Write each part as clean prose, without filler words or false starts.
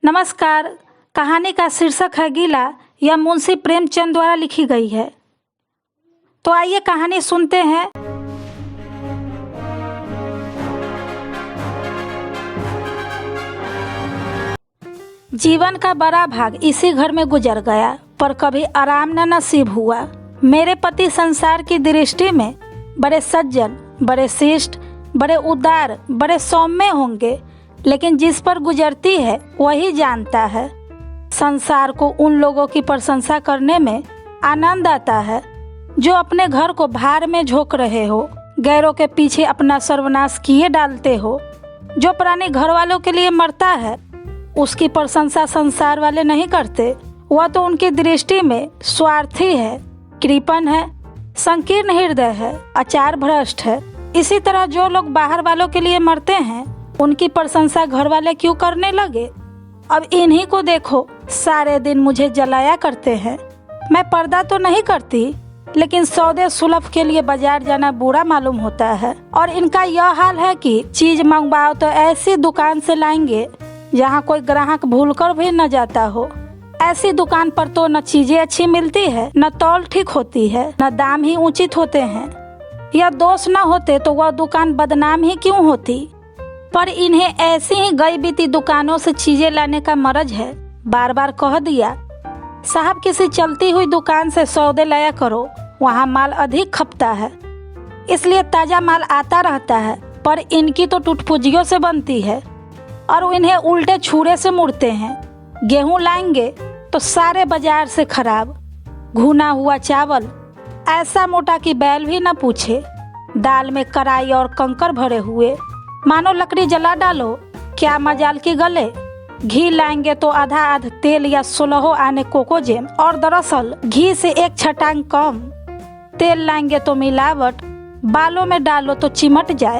नमस्कार। कहानी का शीर्षक है गीला। यह मुंशी प्रेमचंद द्वारा लिखी गई है। तो आइए कहानी सुनते हैं। जीवन का बड़ा भाग इसी घर में गुजर गया, पर कभी आराम न नसीब हुआ। मेरे पति संसार की दृष्टि में बड़े सज्जन, बड़े शिष्ट, बड़े उदार, बड़े सौम्य होंगे, लेकिन जिस पर गुजरती है वही जानता है। संसार को उन लोगों की प्रशंसा करने में आनंद आता है जो अपने घर को भार में झोंक रहे हो, गैरों के पीछे अपना सर्वनाश किए डालते हो। जो प्राणी घर वालों के लिए मरता है उसकी प्रशंसा संसार वाले नहीं करते। वह तो उनकी दृष्टि में स्वार्थी है, कृपण है, संकीर्ण हृदय है, आचार भ्रष्ट है। इसी तरह जो लोग बाहर वालों के लिए मरते हैं उनकी प्रशंसा घर वाले क्यों करने लगे। अब इन्हीं को देखो, सारे दिन मुझे जलाया करते हैं। मैं पर्दा तो नहीं करती, लेकिन सौदे सुलभ के लिए बाजार जाना बुरा मालूम होता है। और इनका यह हाल है कि चीज मंगवाओ तो ऐसी दुकान से लाएंगे जहाँ कोई ग्राहक भूलकर भी न जाता हो। ऐसी दुकान पर तो न चीजें अच्छी मिलती है, न तौल ठीक होती है, न दाम ही उचित होते हैं। यह दोष न होते तो वह दुकान बदनाम ही क्यों होती। पर इन्हें ऐसी ही गई बीती दुकानों से चीजें लाने का मरज है। बार बार कह दिया, साहब किसी चलती हुई दुकान से सौदे लाया करो, वहाँ माल अधिक खपता है, इसलिए ताजा माल आता रहता है। पर इनकी तो टुटपुजियों से बनती है और इन्हें उल्टे छुरे से मुड़ते हैं। गेहूं लाएंगे तो सारे बाजार से खराब, घुना हुआ चावल ऐसा मोटा कि बैल भी न पूछे, दाल में कराई और कंकर भरे हुए, मानो लकड़ी जला डालो, क्या मजाल की गले। घी लाएंगे तो आधा आध तेल या 16 आने कोकोजेम, और दरअसल घी से एक छटांग कम। तेल लाएंगे तो मिलावट, बालों में डालो तो चिमट जाए,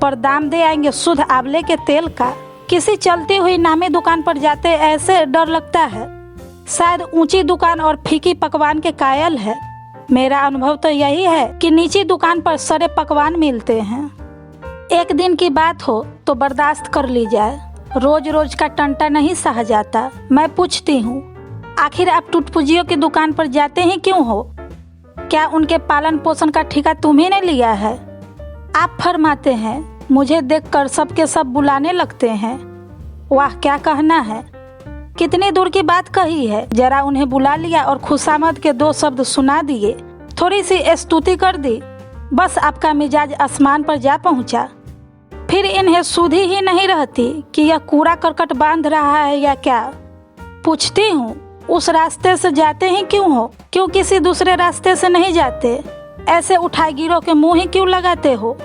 पर दाम दे आएंगे शुद्ध आंवले के तेल का। किसी चलती हुई नामी दुकान पर जाते ऐसे डर लगता है, शायद ऊंची दुकान और फीकी पकवान के कायल है। मेरा अनुभव तो यही है कि नीची दुकान पर सड़े पकवान मिलते हैं। एक दिन की बात हो तो बर्दाश्त कर ली जाए, रोज रोज का टंटा नहीं सहा जाता। मैं पूछती हूँ, आखिर आप टुटपुजियों की दुकान पर जाते ही क्यों हो? क्या उनके पालन पोषण का ठेका तुम्ही ने लिया है? आप फरमाते हैं, मुझे देखकर सबके सब बुलाने लगते हैं। वाह क्या कहना है, कितनी दूर की बात कही है। जरा उन्हें बुला लिया और खुशामद के 2 शब्द सुना दिए, थोड़ी सी स्तुति कर दी, बस आपका मिजाज आसमान पर जा पहुंचा। फिर इन्हें सुधी ही नहीं रहती कि यह कूड़ा करकट बांध रहा है या क्या। पूछती हूँ, उस रास्ते से जाते ही क्यों हो? क्यों किसी दूसरे रास्ते से नहीं जाते? ऐसे उठाए गिरों के मुंह ही क्यों लगाते हो?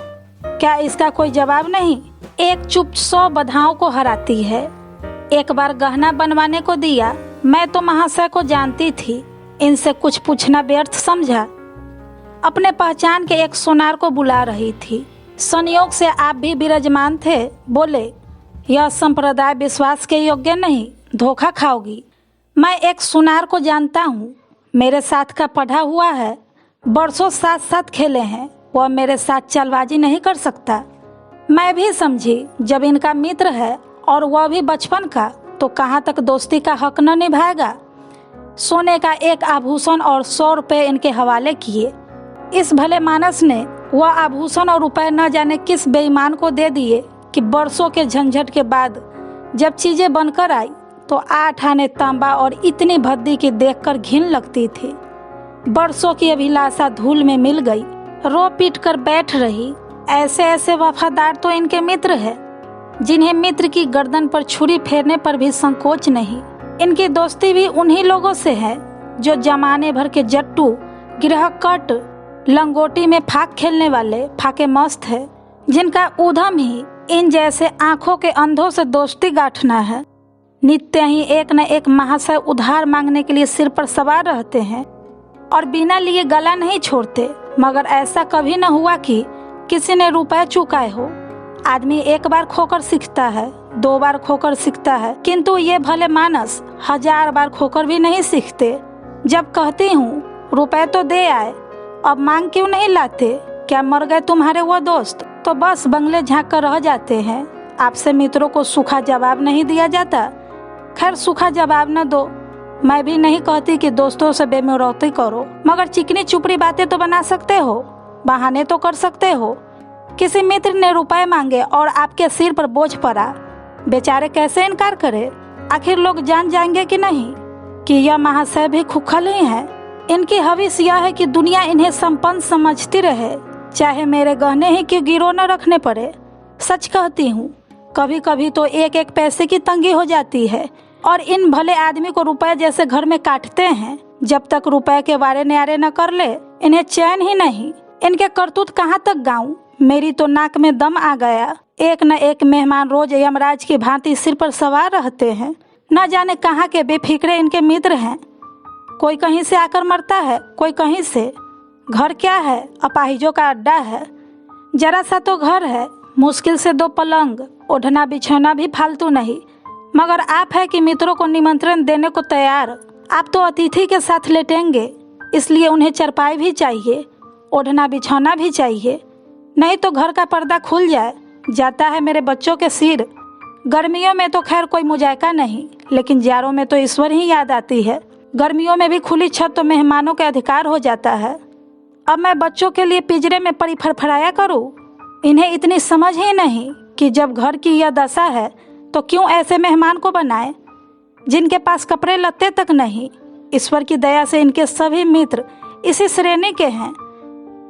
क्या इसका कोई जवाब नहीं? एक चुप 100 बधाओं को हराती है। एक बार गहना बनवाने को दिया, मैं तो महाशय को जानती थी, इनसे कुछ पूछना व्यर्थ समझा। अपने पहचान के एक सोनार को बुला रही थी, संयोग से आप भी विराजमान थे। बोले, यह संप्रदाय विश्वास के योग्य नहीं, धोखा खाओगी। मैं एक सुनार को जानता हूँ, मेरे साथ का पढ़ा हुआ है, बरसों साथ साथ खेले हैं, वह मेरे साथ चालबाजी नहीं कर सकता। मैं भी समझी जब इनका मित्र है और वह भी बचपन का, तो कहाँ तक दोस्ती का हक न निभाएगा। सोने का एक आभूषण और 100 रुपये इनके हवाले किए। इस भले मानस ने वह आभूषण और रुपए न जाने किस बेईमान को दे दिए कि बरसों के झंझट के बाद जब चीजें बनकर आई तो 8 आने तांबा और इतनी भद्दी की देखकर घिन लगती थी। बरसों की अभिलाषा धूल में मिल गई, रो पीट कर बैठ रही। ऐसे ऐसे वफादार तो इनके मित्र है, जिन्हें मित्र की गर्दन पर छुरी फेरने पर भी संकोच नहीं। इनकी दोस्ती भी उन्हीं लोगों से है जो जमाने भर के जट्टू, गिरहकट, लंगोटी में फाक खेलने वाले फाके मस्त है, जिनका उधम ही इन जैसे आंखों के अंधों से दोस्ती गांठना है। नित्य ही एक न एक महाशय उधार मांगने के लिए सिर पर सवार रहते हैं और बिना लिए गला नहीं छोड़ते। मगर ऐसा कभी न हुआ कि किसी ने रुपए चुकाए हो। आदमी एक बार खोकर सीखता है, 2 बार खोकर सीखता है, किंतु ये भले मानस 1000 बार खोकर भी नहीं सीखते। जब कहती हूँ रुपए तो दे आए, अब मांग क्यों नहीं लाते? क्या मर गए तुम्हारे वो दोस्त? तो बस बंगले झांक कर रह जाते हैं। आपसे मित्रों को सूखा जवाब नहीं दिया जाता। खैर सूखा जवाब न दो। मैं भी नहीं कहती कि दोस्तों से बेमुरौती करो, मगर चिकनी चुपड़ी बातें तो बना सकते हो, बहाने तो कर सकते हो। किसी मित्र ने रुपए मांगे और आपके सिर पर बोझ पड़ा, बेचारे कैसे इनकार करे? आखिर लोग जान जाएंगे कि नहीं कि यह महाशय भी खुखल ही है। इनकी हविस यह है कि दुनिया इन्हें संपन्न समझती रहे, चाहे मेरे गहने ही क्यों गिरो न रखने पड़े। सच कहती हूँ, कभी कभी तो एक एक पैसे की तंगी हो जाती है और इन भले आदमी को रुपए जैसे घर में काटते हैं। जब तक रुपए के वारे न्यारे न कर ले इन्हें चैन ही नहीं। इनके करतूत कहाँ तक गाऊं? मेरी तो नाक में दम आ गया। एक न एक मेहमान रोज यमराज की भांति सिर पर सवार रहते हैं। न जाने कहाँ के बेफिक्रे इनके मित्र हैं। कोई कहीं से आकर मरता है, कोई कहीं से। घर क्या है? अपाहिजों का अड्डा है। जरा सा तो घर है, मुश्किल से 2 पलंग, ओढ़ना बिछौना भी फालतू नहीं। मगर आप है कि मित्रों को निमंत्रण देने को तैयार। आप तो अतिथि के साथ लेटेंगे, इसलिए उन्हें चरपाई भी चाहिए, ओढ़ना बिछौना भी चाहिए, नहीं तो घर का पर्दा खुल जाता है मेरे बच्चों के सिर। गर्मियों में तो खैर कोई मुजायका नहीं, लेकिन जाड़ों में तो ईश्वर ही याद आती है। गर्मियों में भी खुली छत तो मेहमानों के अधिकार हो जाता है। अब मैं बच्चों के लिए पिंजरे में पड़ी फड़फड़ाया करूं? इन्हें इतनी समझ ही नहीं कि जब घर की यह दशा है तो क्यों ऐसे मेहमान को बनाए जिनके पास कपड़े लत्ते तक नहीं। ईश्वर की दया से इनके सभी मित्र इसी श्रेणी के हैं।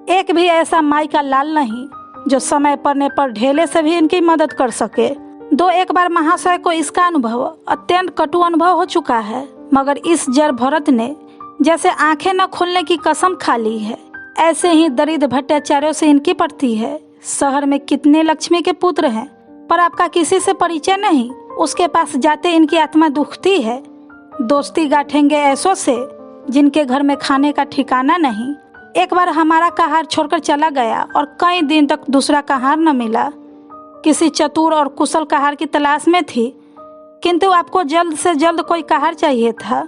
एक भी ऐसा माई का लाल नहीं जो समय पड़ने पर ढेले से भी इनकी मदद कर सके। 2-1 बार महाशय को इसका अनुभव, अत्यंत कटु अनुभव हो चुका है, मगर इस जड़ भरत ने जैसे आंखें न खोलने की कसम खा ली है। ऐसे ही दरिद्र भट्टाचार्यों से इनकी पड़ती है। शहर में कितने लक्ष्मी के पुत्र हैं, पर आपका किसी से परिचय नहीं। उसके पास जाते इनकी आत्मा दुखती है। दोस्ती गांठेंगे ऐसों से जिनके घर में खाने का ठिकाना नहीं। एक बार हमारा कहार छोड़कर चला गया और कई दिन तक दूसरा कहार न मिला। किसी चतुर और कुशल कहार की तलाश में थी, किंतु आपको जल्द से जल्द कोई कहार चाहिए था।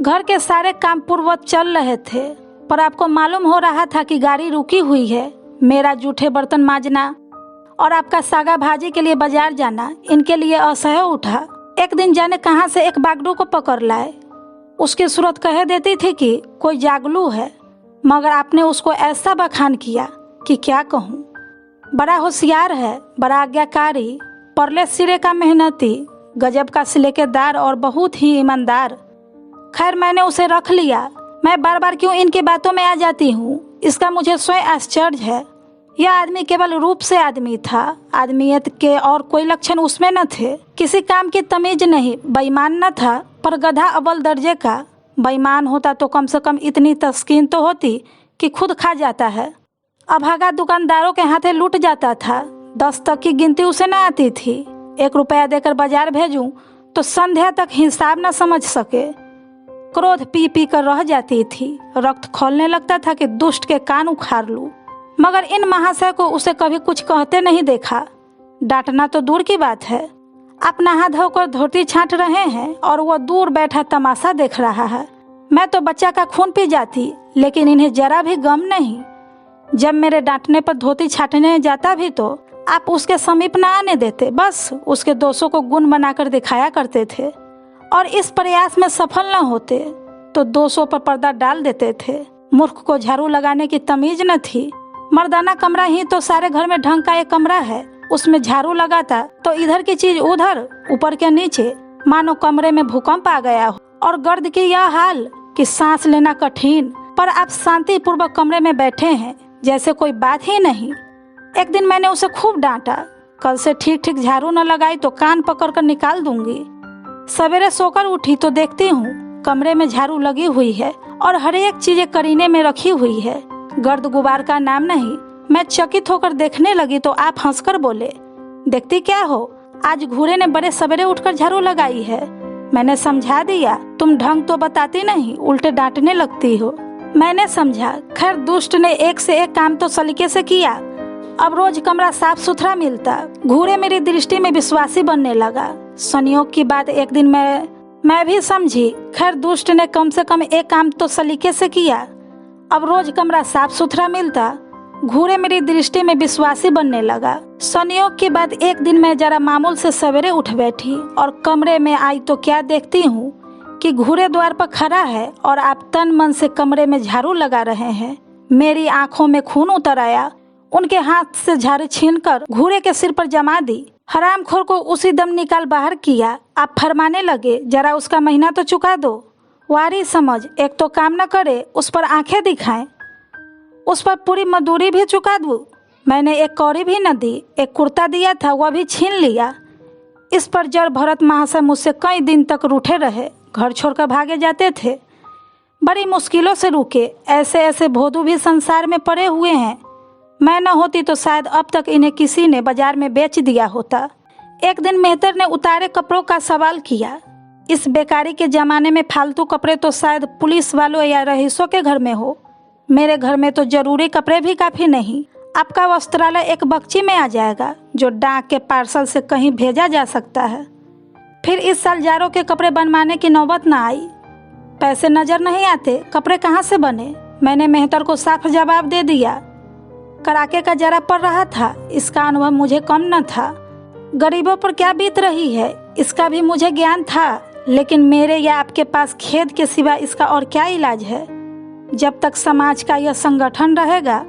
घर के सारे काम पूर्ववत चल रहे थे, पर आपको मालूम हो रहा था कि गाड़ी रुकी हुई है। मेरा जूठे बर्तन मांजना और आपका सागा भाजी के लिए बाजार जाना इनके लिए असह्य उठा। एक दिन जाने कहां से एक बागडू को पकड़ लाए। उसकी सूरत कह देती थी कि कोई जागलू है, मगर आपने उसको ऐसा बखान किया कि क्या कहूँ। बड़ा होशियार है, बड़ा आज्ञाकारी, परले सिरे का मेहनती, गजब का सिलेकेदार और बहुत ही ईमानदार। खैर मैंने उसे रख लिया। मैं बार बार क्यों इनकी बातों में आ जाती हूँ, इसका मुझे स्वयं आश्चर्य है। यह आदमी केवल रूप से आदमी था, आदमियत के और कोई लक्षण उसमें न थे। किसी काम की तमीज नहीं, बेईमान न था, पर गधा अव्वल दर्जे का। बेईमान होता तो कम से कम इतनी तस्कीन तो होती कि खुद खा जाता है। अभागा दुकानदारों के हाथे लूट जाता था। 10 तक की गिनती उसे न आती थी। 1 रुपया देकर बाजार भेजूं तो संध्या तक हिसाब न समझ सके। क्रोध पी पी कर रह जाती थी। रक्त खौलने लगता था कि दुष्ट के कान उखाड़ लूं। मगर इन महाशय को उसे कभी कुछ कहते नहीं देखा। डांटना तो दूर की बात है। आप नहा धोकर धोती छांट रहे हैं और वो दूर बैठा तमाशा देख रहा है। मैं तो बच्चा का खून पी जाती, लेकिन इन्हें जरा भी गम नहीं। जब मेरे डांटने पर धोती छाटने जाता भी तो आप उसके समीप न आने देते, बस उसके दोषों को गुण बनाकर दिखाया करते थे। और इस प्रयास में सफल न होते तो दोषों पर पर्दा डाल देते थे। मूर्ख को झाड़ू लगाने की तमीज न थी। मर्दाना कमरा ही तो सारे घर में ढंग का एक कमरा है, उसमें झाड़ू लगाता तो इधर की चीज उधर, ऊपर के नीचे, मानो कमरे में भूकंप आ गया हो। और गर्द की यह हाल कि सांस लेना कठिन, पर आप शांति पूर्वक कमरे में बैठे हैं जैसे कोई बात ही नहीं। एक दिन मैंने उसे खूब डांटा, कल से ठीक ठीक झाड़ू न लगाई तो कान पकड़कर निकाल दूंगी। सवेरे सोकर उठी तो देखती हूँ कमरे में झाड़ू लगी हुई है और हर एक चीजें करीने में रखी हुई है। गर्द गुबार का नाम नहीं। मैं चकित होकर देखने लगी तो आप हंसकर बोले, देखती क्या हो, आज घूरे ने बड़े सवेरे उठकर झाड़ू लगाई है। मैंने समझा दिया, तुम ढंग तो बताती नहीं, उल्टे डांटने लगती हो। मैंने समझा। खैर दुष्ट ने एक से एक काम तो सलीके से किया। अब रोज कमरा साफ सुथरा मिलता। घूरे मेरी दृष्टि में विश्वासी बनने लगा। संयोग की बात एक दिन मैं भी समझी। खैर दुष्ट ने कम से कम एक काम तो सलीके से किया। अब रोज कमरा साफ सुथरा मिलता। घूरे मेरी दृष्टि में विश्वासी बनने लगा। संयोग की बात, एक दिन मैं जरा मामूल से सवेरे उठ बैठी और कमरे में आई तो क्या देखती हूँ कि घूरे द्वार पर खड़ा है और आप तन मन से कमरे में झाड़ू लगा रहे हैं। मेरी आंखों में खून उतर आया। उनके हाथ से झाड़ू छीनकर घूरे के सिर पर जमा दी। हरामखोर को उसी दम निकाल बाहर किया। आप फरमाने लगे, जरा उसका महीना तो चुका दो। वारी समझ, एक तो काम न करे, उस पर आंखें दिखाएं, उस पर पूरी मजदूरी भी चुका दूं। मैंने एक कौड़ी भी न दी, एक कुर्ता दिया था वह भी छीन लिया। इस पर जड़ भरत महाशय मुझसे कई दिन तक रूठे रहे, घर छोड़कर भागे जाते थे। बड़ी मुश्किलों से रुके। ऐसे ऐसे भोदू भी संसार में पड़े हुए हैं। मैं न होती तो शायद अब तक इन्हें किसी ने बाजार में बेच दिया होता। एक दिन मेहतर ने उतारे कपड़ों का सवाल किया। इस बेकारी के ज़माने में फालतू कपड़े तो शायद पुलिस वालों या रईसों के घर में हो। मेरे घर में तो जरूरी कपड़े भी काफ़ी नहीं। आपका वस्त्रालय एक बक्ची में आ जाएगा जो डाक के पार्सल से कहीं भेजा जा सकता है। फिर इस साल जाड़ों के कपड़े बनवाने की नौबत न आई। पैसे नज़र नहीं आते, कपड़े कहाँ से बने? मैंने मेहतर को साफ जवाब दे दिया। कड़ाके का जरा पड़ रहा था, इसका अनुभव मुझे कम न था। गरीबों पर क्या बीत रही है इसका भी मुझे ज्ञान था, लेकिन मेरे या आपके पास खेद के सिवा इसका और क्या इलाज है? जब तक समाज का यह संगठन रहेगा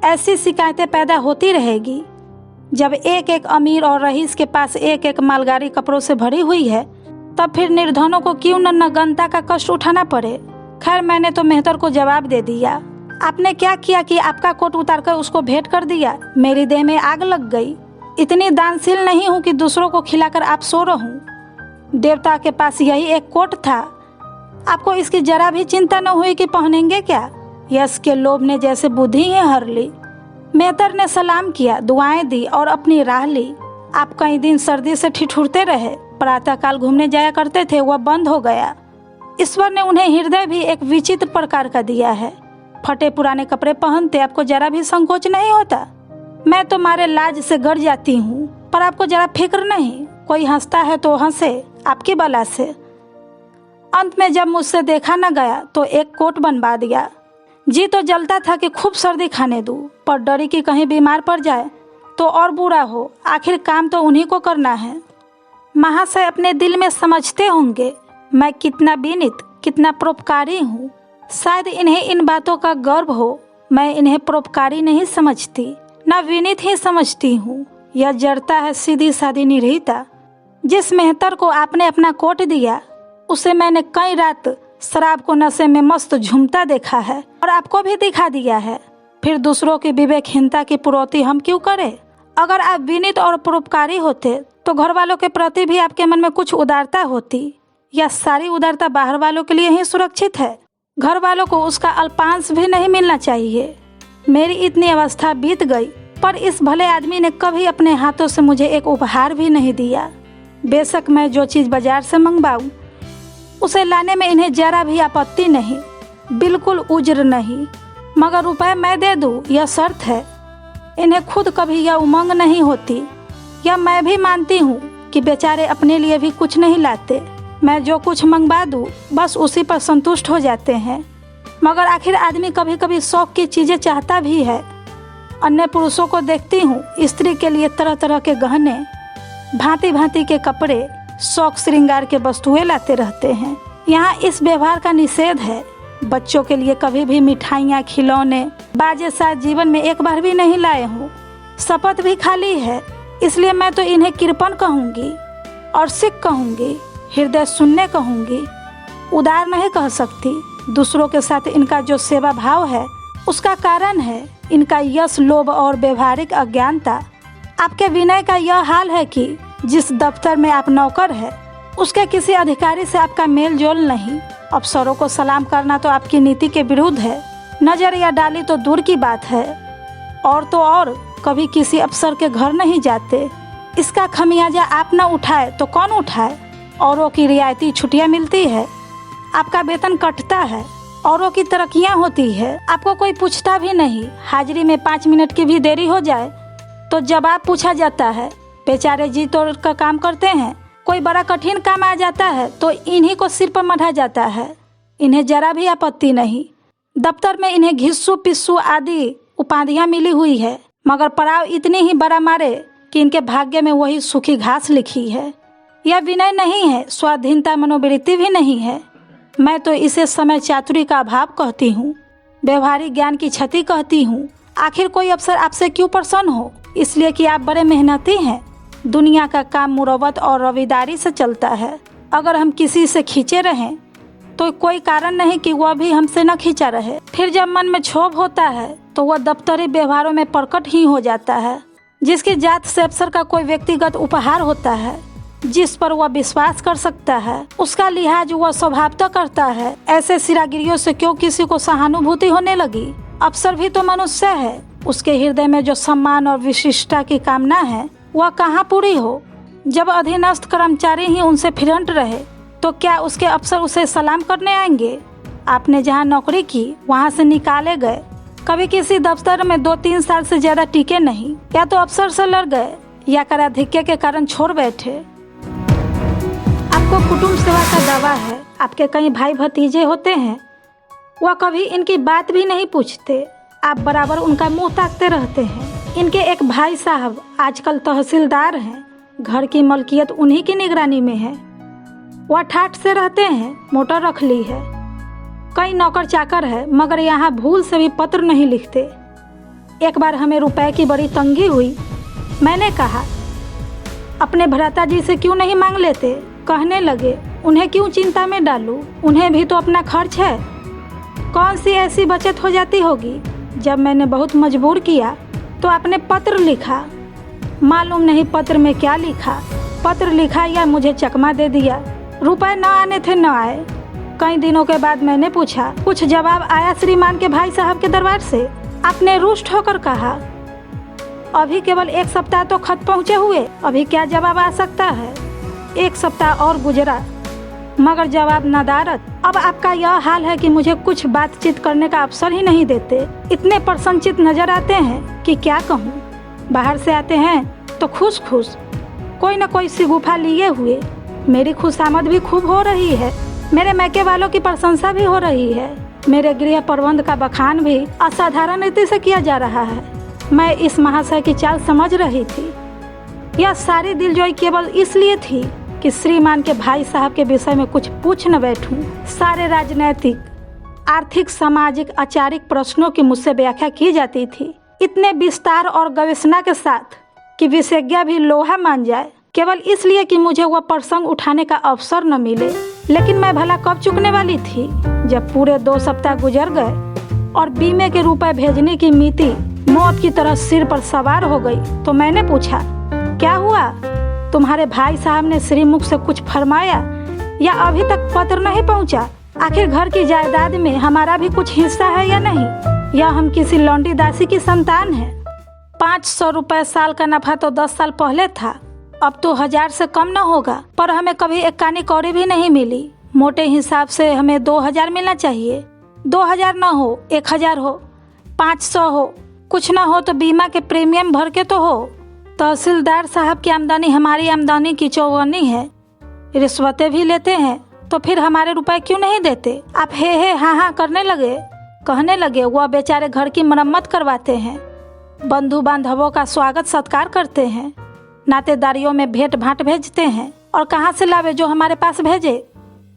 ऐसी शिकायतें पैदा होती रहेगी। जब एक एक अमीर और रईस के पास एक एक मालगाड़ी कपड़ों से भरी हुई है, तब फिर निर्धनों को क्यों न नगनता का कष्ट उठाना पड़े। खैर, मैंने तो मेहतर को जवाब दे दिया। आपने क्या किया कि आपका कोट उतारकर उसको भेंट कर दिया? मेरी देह में आग लग गई। इतनी दानशील नहीं हूँ कि दूसरों को खिलाकर आप सो रहूं। देवता के पास यही एक कोट था, आपको इसकी जरा भी चिंता न हुई कि पहनेंगे क्या? यश के लोभ ने जैसे बुद्धि ही हर ली। मेहतर ने सलाम किया, दुआएं दी और अपनी राह ली। आप कई दिन सर्दी से ठिठुरते रहे। प्रातःकाल घूमने जाया करते थे, वह बंद हो गया। ईश्वर ने उन्हें हृदय भी एक विचित्र प्रकार का दिया है। फटे पुराने कपड़े पहनते आपको जरा भी संकोच नहीं होता। मैं तो मारे लाज से गड़ जाती हूँ, पर आपको जरा फिक्र नहीं। कोई हंसता है तो हंसे, आपकी बला से। अंत में जब मुझसे देखा न गया तो एक कोट बनवा दिया। जी तो जलता था कि खूब सर्दी खाने दूं, पर डरी कि कहीं बीमार पड़ जाए तो और बुरा हो। आखिर काम तो उन्हीं को करना है। महाशय अपने दिल में समझते होंगे मैं कितना विनीत, कितना परोपकारी हूँ। शायद इन्हें इन बातों का गर्व हो। मैं इन्हें परोपकारी नहीं समझती, न विनीत ही समझती हूँ। यह जड़ता है सीधी सादी निर्भीता। जिस मेहतर को आपने अपना कोट दिया, उसे मैंने कई रात शराब को नशे में मस्त झूमता देखा है और आपको भी दिखा दिया है। फिर दूसरों की विवेकहीनता की पुरौती हम क्यों करें? अगर आप विनीत और परोपकारी होते तो घर वालों के प्रति भी आपके मन में कुछ उदारता होती। या सारी उदारता बाहर वालों के लिए ही सुरक्षित है? घर वालों को उसका अल्पांश भी नहीं मिलना चाहिए। मेरी इतनी अवस्था बीत गई, पर इस भले आदमी ने कभी अपने हाथों से मुझे एक उपहार भी नहीं दिया। बेशक मैं जो चीज़ बाजार से मंगवाऊं उसे लाने में इन्हें जरा भी आपत्ति नहीं, बिल्कुल उज्र नहीं, मगर रुपए मैं दे दूं यह शर्त है। इन्हें खुद कभी यह उमंग नहीं होती। यह मैं भी मानती हूँ कि बेचारे अपने लिए भी कुछ नहीं लाते। मैं जो कुछ मंगवा दूं बस उसी पर संतुष्ट हो जाते हैं। मगर आखिर आदमी कभी कभी शौक की चीज़ें चाहता भी है। अन्य पुरुषों को देखती हूँ, स्त्री के लिए तरह तरह के गहने, भांति भांति के कपड़े, शौक श्रृंगार के वस्तुएं लाते रहते हैं। यहाँ इस व्यवहार का निषेध है। बच्चों के लिए कभी भी मिठाइयाँ, खिलौने, बाजे शायद जीवन में एक बार भी नहीं लाए हूँ। शपथ भी खाली है। इसलिए मैं तो इन्हें कृपण कहूँगी और सिख कहूँगी, हृदय शून्य कहूँगी, उदार नहीं कह सकती। दूसरों के साथ इनका जो सेवा भाव है उसका कारण है इनका यश, लोभ और व्यवहारिक अज्ञानता। आपके विनय का यह हाल है कि जिस दफ्तर में आप नौकर है उसके किसी अधिकारी से आपका मेल जोल नहीं। अफसरों को सलाम करना तो आपकी नीति के विरुद्ध है। नजरिया डाली तो दूर की बात है। और तो और कभी किसी अफसर के घर नहीं जाते। इसका खमियाजा आप न उठाए तो कौन उठाए? औरों की रियायती छुट्टियां मिलती है, आपका वेतन कटता है, औरों की तरक्कियां होती है, आपको कोई पूछता भी नहीं। हाजिरी में 5 मिनट की भी देरी हो जाए तो जवाब पूछा जाता है। बेचारे जी तोड़ का काम करते हैं। कोई बड़ा कठिन काम आ जाता है तो इन्हीं को सिर पर मढ़ा जाता है। इन्हें जरा भी आपत्ति नहीं। दफ्तर में इन्हें घिस्सू पिस्सू आदि उपाधियां मिली हुई है, मगर पड़ाव इतनी ही बड़ा मारे कि इनके भाग्य में वही सूखी घास लिखी है। यह विनय नहीं है, स्वाधीनता मनोवृत्ति भी नहीं है। मैं तो इसे समय चातुरी का अभाव कहती हूँ, व्यवहारिक ज्ञान की क्षति कहती हूँ। आखिर कोई अफसर आपसे क्यों प्रसन्न हो? इसलिए कि आप बड़े मेहनती हैं। दुनिया का काम मुरव्वत और रविदारी से चलता है। अगर हम किसी से खींचे रहें तो कोई कारण नहीं कि वह भी हमसे न खींचा रहे। फिर जब मन में क्षोभ होता है तो वह दफ्तरी व्यवहारों में प्रकट ही हो जाता है। जिसकी जात से अफसर का कोई व्यक्तिगत उपहार होता है, जिस पर वह विश्वास कर सकता है, उसका लिहाज वह स्वभावतः करता है। ऐसे सिरागिरियों से क्यों किसी को सहानुभूति होने लगी? अफसर भी तो मनुष्य है। उसके हृदय में जो सम्मान और विशिष्टता की कामना है वह कहाँ पूरी हो? जब अधीनस्थ कर्मचारी ही उनसे फिरंट रहे तो क्या उसके अफसर उसे सलाम करने आएंगे? आपने जहाँ नौकरी की वहाँ से निकाले गए, कभी किसी दफ्तर में 2-3 साल से ज्यादा टिके नहीं। या तो अफसर से लड़ गए या कराधिक्य के कारण छोड़ बैठे। आपको कुटुंब सेवा का दावा है। आपके कई भाई भतीजे होते हैं, वह कभी इनकी बात भी नहीं पूछते। आप बराबर उनका मुंह ताकते रहते हैं। इनके एक भाई साहब आजकल तहसीलदार हैं। घर की मलकियत उन्हीं की निगरानी में है। वह ठाठ से रहते हैं, मोटर रख ली है, कई नौकर चाकर है, मगर यहाँ भूल से भी पत्र नहीं लिखते। एक बार हमें रुपए की बड़ी तंगी हुई। मैंने कहा अपने भ्राता जी से क्यों नहीं मांग लेते? कहने लगे उन्हें क्यों चिंता में डालूं, उन्हें भी तो अपना खर्च है। कौन सी ऐसी बचत हो जाती होगी? जब मैंने बहुत मजबूर किया तो आपने पत्र लिखा। मालूम नहीं पत्र में क्या लिखा। पत्र लिखा या मुझे चकमा दे दिया। रुपए न आने थे, न आए। कई दिनों के बाद मैंने पूछा, कुछ जवाब आया श्रीमान के भाई साहब के दरबार से? आपने रुष्ट होकर कहा अभी केवल 1 सप्ताह तो खत पहुँचे हुए, अभी क्या जवाब आ सकता है? 1 सप्ताह और गुजरा मगर जवाब नदारद। अब आपका यह हाल है कि मुझे कुछ बातचीत करने का अवसर ही नहीं देते। इतने प्रसन्नचित नजर आते हैं कि क्या कहूँ। बाहर से आते हैं तो खुश खुश, कोई न कोई सी गुफा लिए हुए। मेरी खुशामद भी खूब हो रही है, मेरे मैके वालों की प्रशंसा भी हो रही है, मेरे गृह प्रबंध का बखान भी असाधारण रीति से किया जा रहा है। मैं इस महाशय की चाल समझ रही थी। यह सारी दिलजोई केवल इसलिए थी कि श्रीमान के भाई साहब के विषय में कुछ पूछ न बैठूं। सारे राजनैतिक, आर्थिक, सामाजिक, आचारिक प्रश्नों की मुझसे व्याख्या की जाती थी, इतने विस्तार और गवेषणा के साथ कि विशेषज्ञ भी लोहा मान जाए, केवल इसलिए कि मुझे वह प्रसंग उठाने का अवसर न मिले। लेकिन मैं भला कब चुकने वाली थी? जब पूरे 2 सप्ताह गुजर गए और बीमे के रुपए भेजने की मिति मौत की तरह सिर पर सवार हो गई तो मैंने पूछा, क्या हुआ? तुम्हारे भाई साहब ने श्रीमुख से कुछ फरमाया या अभी तक पत्र नहीं पहुंचा? आखिर घर की जायदाद में हमारा भी कुछ हिस्सा है या नहीं? या हम किसी लौंडी दासी की संतान हैं? 500 रुपए साल का नफा तो 10 साल पहले था, अब तो 1000 से कम न होगा। पर हमें कभी एक कानी कौड़ी भी नहीं मिली। मोटे हिसाब से हमें 2000 मिलना चाहिए। 2000 न हो, 1000 हो, 500 हो, कुछ न हो तो बीमा के प्रीमियम भर के तो हो। तहसीलदार साहब की आमदनी हमारी आमदनी की चौगुनी है। रिश्वतें भी लेते हैं तो फिर हमारे रुपए क्यों नहीं देते? आप हे हाँ करने लगे। कहने लगे वह बेचारे घर की मरम्मत करवाते हैं, बंधु बांधवों का स्वागत सत्कार करते हैं, नातेदारियों में भेंट भाट भेजते हैं, और कहाँ से लावे जो हमारे पास भेजे?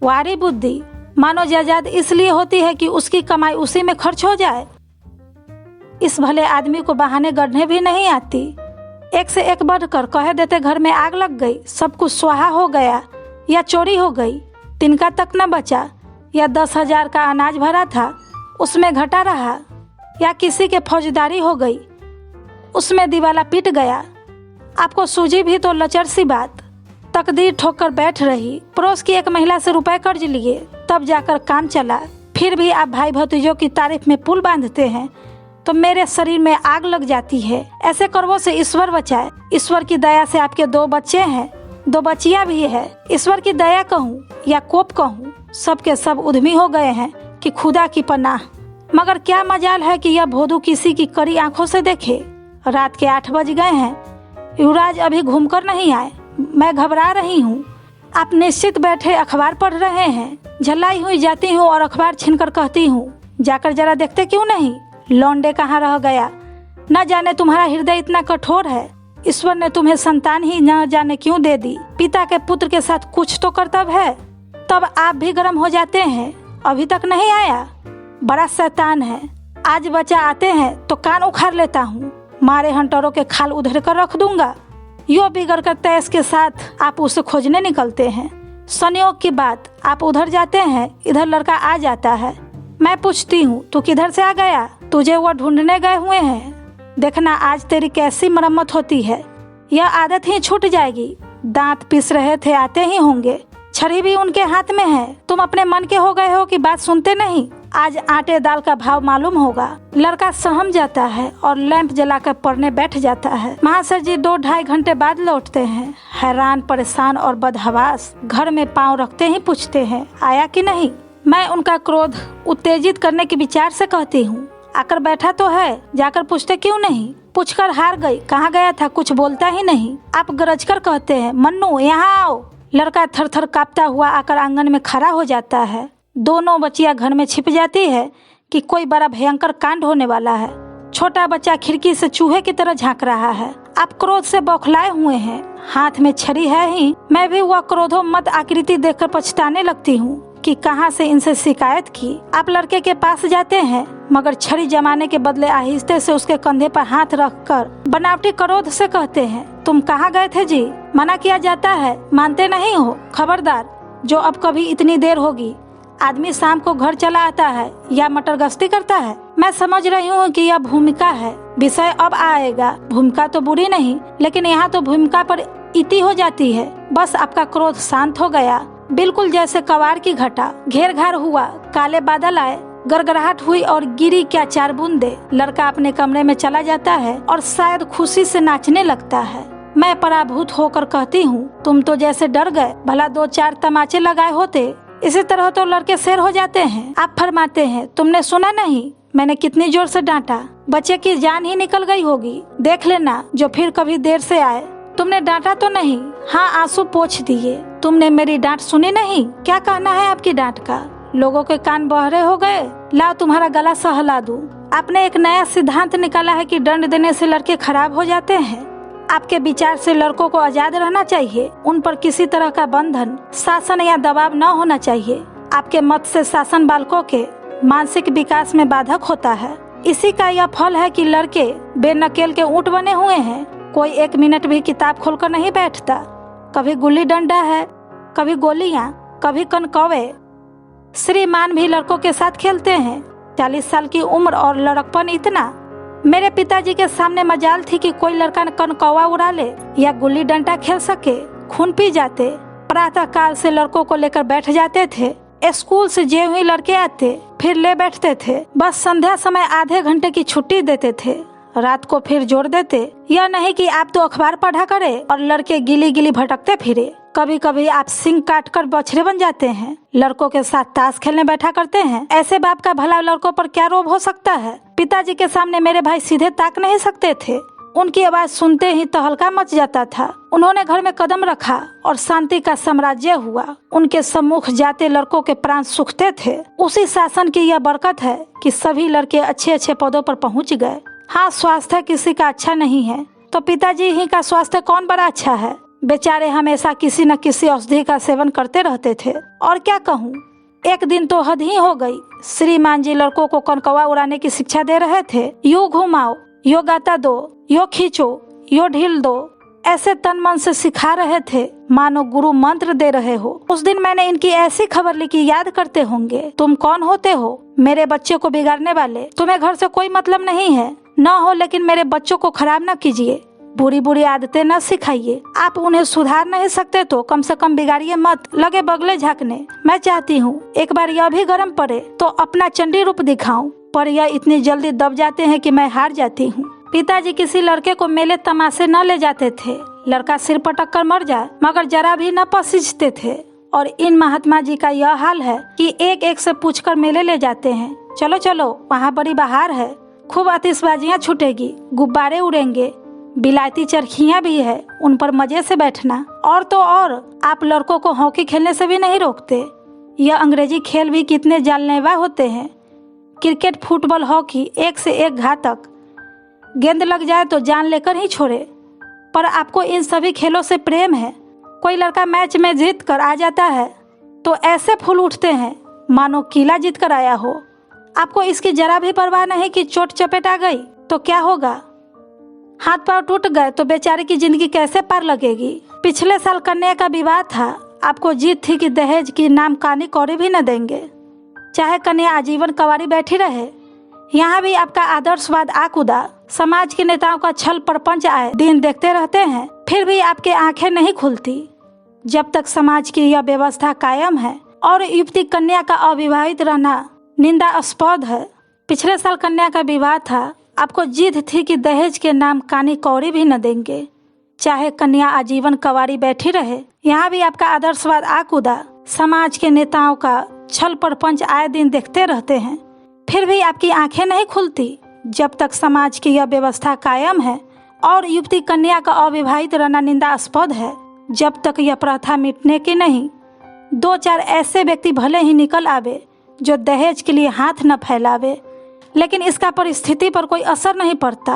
वारी बुद्धि। मानो जायदाद इसलिए होती है कि उसकी कमाई उसी में खर्च हो जाए। इस भले आदमी को बहाने गढ़ने भी नहीं आती। एक से एक बढ़कर कह देते घर में आग लग गई, सब कुछ स्वाहा हो गया, या चोरी हो गई, तिनका तक न बचा, या 10,000 का अनाज भरा था उसमें घटा रहा, या किसी के फौजदारी हो गई उसमें दिवाला पीट गया। आपको सूझी भी तो लचर सी बात। तकदीर ठोकर बैठ रही। पड़ोस की एक महिला से रुपए कर्ज लिए, तब जाकर काम चला। फिर भी आप भाई भतीजों की तारीफ में पुल बांधते हैं तो मेरे शरीर में आग लग जाती है। ऐसे कर्मों से ईश्वर बचाए। ईश्वर की दया से आपके 2 बच्चे हैं, 2 बच्चियां भी है। ईश्वर की दया कहूँ या कोप कहूँ, सबके सब उद्यमी हो गए हैं कि खुदा की पनाह। मगर क्या मजाल है कि यह भोदू किसी की कड़ी आंखों से देखे। रात के 8 बज गए हैं, युवराज अभी घूमकर नहीं आए। मैं घबरा रही हूँ। आप निश्चित बैठे अखबार पढ़ रहे हैं। झल्लाई हुई जाती हूँ और अखबार छीनकर कहती हूँ, जाकर जरा देखते क्यों नहीं, लौंडे कहाँ रह गया। न जाने तुम्हारा हृदय इतना कठोर है। ईश्वर ने तुम्हें संतान ही न जाने क्यों दे दी। पिता के पुत्र के साथ कुछ तो कर्तव्य है। तब आप भी गर्म हो जाते हैं। अभी तक नहीं आया? बड़ा शैतान है। आज बच्चा आते हैं तो कान उखाड़ लेता हूँ। मारे हंटरों के खाल उधर कर रख दूंगा। यो बिगड़ कर तेज के साथ आप उसे खोजने निकलते हैं। संयोग की बात, आप उधर जाते हैं, इधर लड़का आ जाता है। मैं पूछती हूँ तू किधर से आ गया? तुझे वो ढूंढने गए हुए हैं। देखना आज तेरी कैसी मरम्मत होती है। यह आदत ही छूट जाएगी। दांत पीस रहे थे, आते ही होंगे। छड़ी भी उनके हाथ में है। तुम अपने मन के हो गए हो कि बात सुनते नहीं। आज आटे दाल का भाव मालूम होगा। लड़का सहम जाता है और लैंप जलाकर पढ़ने बैठ जाता है। महाशय जी 2-2.5 घंटे बाद लौटते हैं, हैरान, परेशान और बदहवास। घर में पांव रखते ही पूछते हैं आया कि नहीं। मैं उनका क्रोध उत्तेजित करने के विचार से कहती हूँ आकर बैठा तो है, जाकर पूछते क्यों नहीं। पूछकर हार गई। कहाँ गया था? कुछ बोलता ही नहीं। आप गरज कर कहते हैं मन्नू यहाँ आओ। लड़का थर थर कांपता हुआ आकर आंगन में खड़ा हो जाता है। दोनों बच्चियां घर में छिप जाती है कि कोई बड़ा भयंकर कांड होने वाला है। छोटा बच्चा खिड़की से चूहे की तरह झांक रहा है। आप क्रोध से बौखलाए हुए हैं। हाथ में छड़ी है ही। मैं भी वह क्रोधोन्मत्त आकृति देखकर पछताने लगती हूँ कि कहां से इनसे शिकायत की। आप लड़के के पास जाते हैं मगर छड़ी जमाने के बदले आहिस्ते से उसके कंधे पर हाथ रखकर बनावटी क्रोध से कहते हैं तुम कहाँ गए थे जी? मना किया जाता है, मानते नहीं हो। खबरदार, जो अब कभी इतनी देर होगी। आदमी शाम को घर चला आता है या मटर गश्ती करता है। मैं समझ रही हूँ कि यह भूमिका है। विषय अब आएगा। भूमिका तो बुरी नहीं, लेकिन यहाँ तो भूमिका पर इति हो जाती है। बस आपका क्रोध शांत हो गया, बिल्कुल जैसे कवार की घटा। घेर घार हुआ, काले बादल आए, गड़गड़ाहट हुई और गिरी क्या 4 बूंदे। लड़का अपने कमरे में चला जाता है और शायद खुशी से नाचने लगता है। मैं पराभूत होकर कहती हूँ तुम तो जैसे डर गए। भला 2-4 तमाचे लगाए होते। इसी तरह तो लड़के शेर हो जाते हैं। आप फरमाते हैं तुमने सुना नहीं मैंने कितनी जोर से डांटा। बच्चे की जान ही निकल गई होगी। देख लेना जो फिर कभी देर से आए। तुमने डांटा तो नहीं? हाँ, आंसू पोंछ दिए। तुमने मेरी डांट सुनी नहीं? क्या कहना है आपकी डांट का? लोगों के कान बहरे हो गए। लाओ तुम्हारा गला सहला दूं। आपने एक नया सिद्धांत निकाला है कि दंड देने से लड़के खराब हो जाते हैं। आपके विचार से लड़कों को आजाद रहना चाहिए। उन पर किसी तरह का बंधन, शासन या दबाव न होना चाहिए। आपके मत से शासन बालकों के मानसिक विकास में बाधक होता है। इसी का यह फल है कि लड़के बेनकेल के ऊंट बने हुए हैं। कोई 1 मिनट भी किताब खोलकर नहीं बैठता। कभी गुल्ली डंडा है, कभी गोलियां, कभी कनकौवे। श्रीमान भी लड़कों के साथ खेलते हैं। 40 साल की उम्र और लड़कपन इतना। मेरे पिताजी के सामने मजाल थी कि कोई लड़का कनकौवा उड़ा ले या गुल्ली डंडा खेल सके। खून पी जाते। प्रातः काल से लड़कों को लेकर बैठ जाते थे। स्कूल से जे हुई लड़के आते फिर ले बैठते थे। बस संध्या समय आधे घंटे की छुट्टी देते थे। रात को फिर जोड़ देते। यह नहीं कि आप तो अखबार पढ़ा करे और लड़के गिली गिली भटकते फिरे। कभी कभी आप सिंग काट कर बछड़े बन जाते हैं। लड़कों के साथ ताश खेलने बैठा करते हैं। ऐसे बाप का भला लड़कों पर क्या रोब हो सकता है? पिताजी के सामने मेरे भाई सीधे ताक नहीं सकते थे। उनकी आवाज सुनते ही तहलका मच जाता था। उन्होंने घर में कदम रखा और शांति का साम्राज्य हुआ। उनके सम्मुख जाते लड़कों के प्राण सूखते थे। उसी शासन की यह बरकत है कि सभी लड़के अच्छे अच्छे पदों पर पहुंच गए। हाँ, स्वास्थ्य किसी का अच्छा नहीं है तो पिताजी ही का स्वास्थ्य कौन बड़ा अच्छा है। बेचारे हमेशा किसी न किसी औषधि का सेवन करते रहते थे। और क्या कहूँ, एक दिन तो हद ही हो गई। श्रीमान जी लड़कों को कनकौवा उड़ाने की शिक्षा दे रहे थे। यो घुमाओ, यो गाता दो, यो खींचो, यो ढील दो, ऐसे तन मन से सिखा रहे थे मानो गुरु मंत्र दे रहे हो। उस दिन मैंने इनकी ऐसी खबर ली कि याद करते होंगे। तुम कौन होते हो मेरे बच्चे को बिगाड़ने वाले? तुम्हें घर से कोई मतलब नहीं है। न हो लेकिन मेरे बच्चों को खराब न कीजिए। बुरी बुरी आदतें न सिखाइए। आप उन्हें सुधार नहीं सकते तो कम से कम बिगाड़िए मत। लगे बगले झाँकने। मैं चाहती हूँ एक बार यह भी गर्म पड़े तो अपना चंडी रूप दिखाऊं, पर यह इतनी जल्दी दब जाते हैं कि मैं हार जाती हूँ। पिताजी किसी लड़के को मेले तमाशे न ले जाते थे। लड़का सिर पटक कर मर जाए मगर जरा भी न पसीजते थे। और इन महात्मा जी का यह हाल है कि एक एक से पूछकर मेले ले जाते हैं। चलो चलो, वहाँ बड़ी बहार है, खूब आतिशबाजियाँ छूटेगी, गुब्बारे उड़ेंगे, बिलायती चरखियाँ भी है, उन पर मजे से बैठना। और तो और आप लड़कों को हॉकी खेलने से भी नहीं रोकते। यह अंग्रेजी खेल भी कितने जानलेवा होते हैं। क्रिकेट, फुटबॉल, हॉकी एक से एक घातक। गेंद लग जाए तो जान लेकर ही छोड़े। पर आपको इन सभी खेलों से प्रेम है। कोई लड़का मैच में जीत कर आ जाता है तो ऐसे फूल उठते हैं मानो किला जीत कर आया हो। आपको इसकी जरा भी परवाह नहीं कि चोट चपेट आ गई तो क्या होगा, हाथ पांव टूट गए तो बेचारे की जिंदगी कैसे पार लगेगी। पिछले साल कन्या का विवाह था, आपको जीत थी कि दहेज की नाम कानी कौड़ी भी न देंगे, चाहे कन्या आजीवन कंवारी बैठी रहे। यहाँ भी आपका आदर्शवाद आकुदा, समाज के नेताओं का छल प्रपंच आए दिन देखते रहते हैं, फिर भी आपकी आंखें नहीं खुलती। जब तक समाज की यह व्यवस्था कायम है और युवती कन्या का अविवाहित रहना निंदास्पद है। पिछले साल कन्या का विवाह था, आपको जिद थी कि दहेज के नाम कानी कौड़ी भी न देंगे, चाहे कन्या आजीवन कंवारी बैठी रहे। यहाँ भी आपका आदर्शवाद आकुदा, समाज के नेताओं का छल प्रपंच आए दिन देखते रहते हैं, फिर भी आपकी आंखें नहीं खुलती। जब तक समाज की यह व्यवस्था कायम है और युवती कन्या का अविवाहित रहना निंदास्पद है, जब तक यह प्रथा मिटने की नहीं। 2-4 ऐसे व्यक्ति भले ही निकल आवे जो दहेज के लिए हाथ न फैलावे, लेकिन इसका परिस्थिति पर कोई असर नहीं पड़ता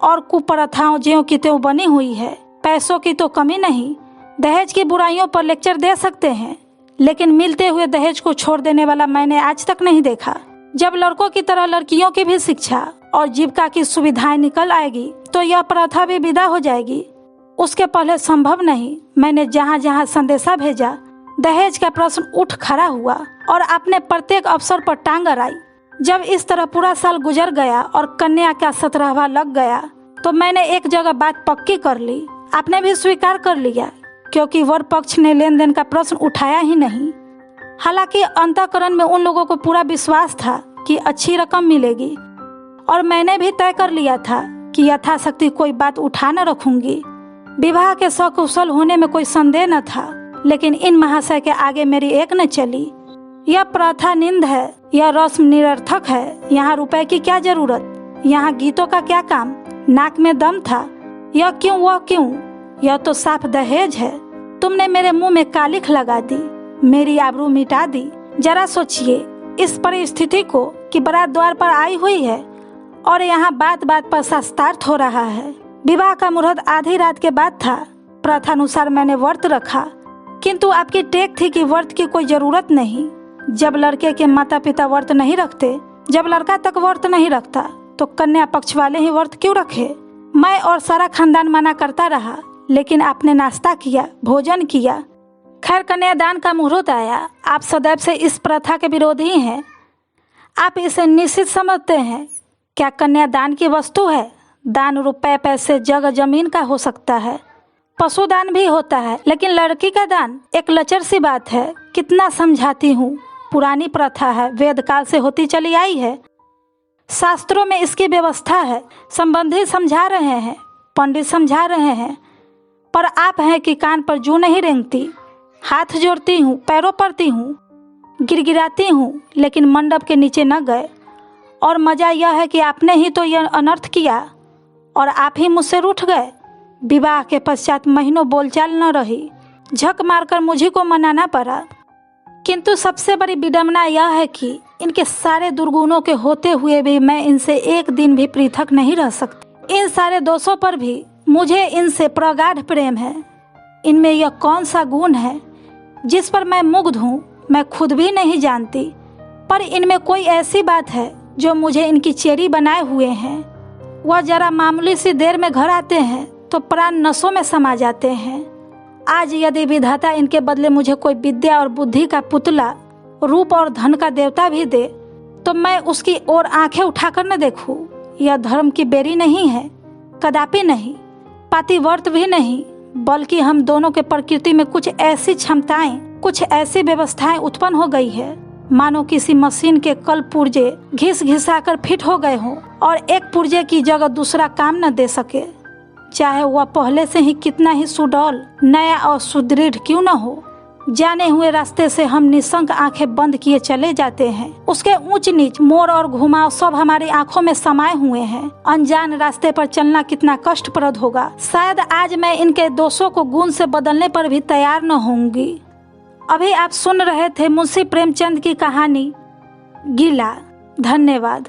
और कुप्रथाओं ज्यों की त्यों बनी हुई है। पैसों की तो कमी नहीं, दहेज की बुराइयों पर लेक्चर दे सकते हैं, लेकिन मिलते हुए दहेज को छोड़ देने वाला मैंने आज तक नहीं देखा। जब लड़कों की तरह लड़कियों की भी शिक्षा और जीविका की सुविधाएं निकल आएगी तो यह प्रथा भी विदा हो जाएगी। उसके पहले संभव नहीं। मैंने जहाँ जहाँ संदेशा भेजा, दहेज का प्रश्न उठ खड़ा हुआ और अपने प्रत्येक अवसर पर टांग अड़ाई। जब इस तरह पूरा साल गुजर गया और कन्या का 17वां लग गया तो मैंने एक जगह बात पक्की कर ली। आपने भी स्वीकार कर लिया, क्योंकि वर पक्ष ने लेन देन का प्रश्न उठाया ही नहीं। हालांकि अंतःकरण में उन लोगों को पूरा विश्वास था कि अच्छी रकम मिलेगी और मैंने भी तय कर लिया था कि यथाशक्ति कोई बात उठा न रखूंगी। विवाह के सकुशल होने में कोई संदेह न था, लेकिन इन महाशय के आगे मेरी एक न चली। यह प्रथा निंद है, यह रस्म निरर्थक है। यहाँ रुपए की क्या जरूरत, यहाँ गीतों का क्या काम, नाक में दम था, यह क्यों वह क्यों, यह तो साफ दहेज है। तुमने मेरे मुंह में कालिख लगा दी, मेरी आबरू मिटा दी। जरा सोचिए इस परिस्थिति को कि बारात द्वार पर आई हुई है और यहाँ बात बात पर शास्त्रार्थ हो रहा है। विवाह का मुहूर्त आधी रात के बाद था। प्रथानुसार मैंने व्रत रखा, किंतु आपकी टेक थी कि व्रत की कोई जरूरत नहीं। जब लड़के के माता पिता व्रत नहीं रखते, जब लड़का तक व्रत नहीं रखता, तो कन्या पक्ष वाले ही व्रत क्यों रखे। मैं और सारा खानदान मना करता रहा, लेकिन आपने नाश्ता किया, भोजन किया। खैर, कन्यादान का मुहूर्त आया। आप सदैव से इस प्रथा के विरोधी हैं। आप इसे निश्चित समझते हैं। क्या कन्यादान की वस्तु है? दान रुपए पैसे जगह जमीन का हो सकता है, पशुदान भी होता है, लेकिन लड़की का दान एक लचर सी बात है। कितना समझाती हूँ, पुरानी प्रथा है, वेद काल से होती चली आई है। शास्त्रों में इसकी व्यवस्था है। संबंधी समझा रहे हैं, पंडित समझा रहे हैं, पर आप हैं कि कान पर जूं नहीं रेंगती। हाथ जोड़ती हूँ, पैरों पड़ती हूँ, गिड़गिड़ाती हूँ, लेकिन मंडप के नीचे न गए। और मजा यह है कि आपने ही तो यह अनर्थ किया और आप ही मुझसे रूठ गए। विवाह के पश्चात महीनों बोलचाल न रही, झक मारकर मुझे को मनाना पड़ा। किंतु सबसे बड़ी विडम्बना यह है कि इनके सारे दुर्गुणों के होते हुए भी मैं इनसे एक दिन भी पृथक नहीं रह सकती। इन सारे दोषों पर भी मुझे इनसे प्रगाढ़ प्रेम है। इनमें यह कौन सा गुण है जिस पर मैं मुग्ध हूँ, मैं खुद भी नहीं जानती। पर इनमें कोई ऐसी बात है जो मुझे इनकी चेरी बनाए हुए हैं। वह जरा मामूली सी देर में घर आते हैं तो प्राण नसों में समा जाते हैं। आज यदि विधाता इनके बदले मुझे कोई विद्या और बुद्धि का पुतला, रूप और धन का देवता भी दे, तो मैं उसकी ओर आंखें उठाकर न देखूं। यह धर्म की बेरी नहीं है, कदापि नहीं, पातिव्रत भी नहीं, बल्कि हम दोनों के प्रकृति में कुछ ऐसी क्षमताएं, कुछ ऐसी व्यवस्थाएं उत्पन्न हो गई है मानो किसी मशीन के कल पुर्जे घिस घिसाकर फिट हो गए हों और एक पुर्जे की जगह दूसरा काम न दे सके, चाहे वह पहले से ही कितना ही सुडौल, नया और सुदृढ़ क्यों न हो। जाने हुए रास्ते से हम निशंक आंखें बंद किए चले जाते हैं। उसके ऊंच नीच, मोड़ और घुमाव सब हमारी आंखों में समाये हुए हैं। अनजान रास्ते पर चलना कितना कष्टप्रद होगा। शायद आज मैं इनके दोषों को गुण से बदलने पर भी तैयार न होंगी। अभी आप सुन रहे थे मुंशी प्रेमचंद की कहानी गीला। धन्यवाद।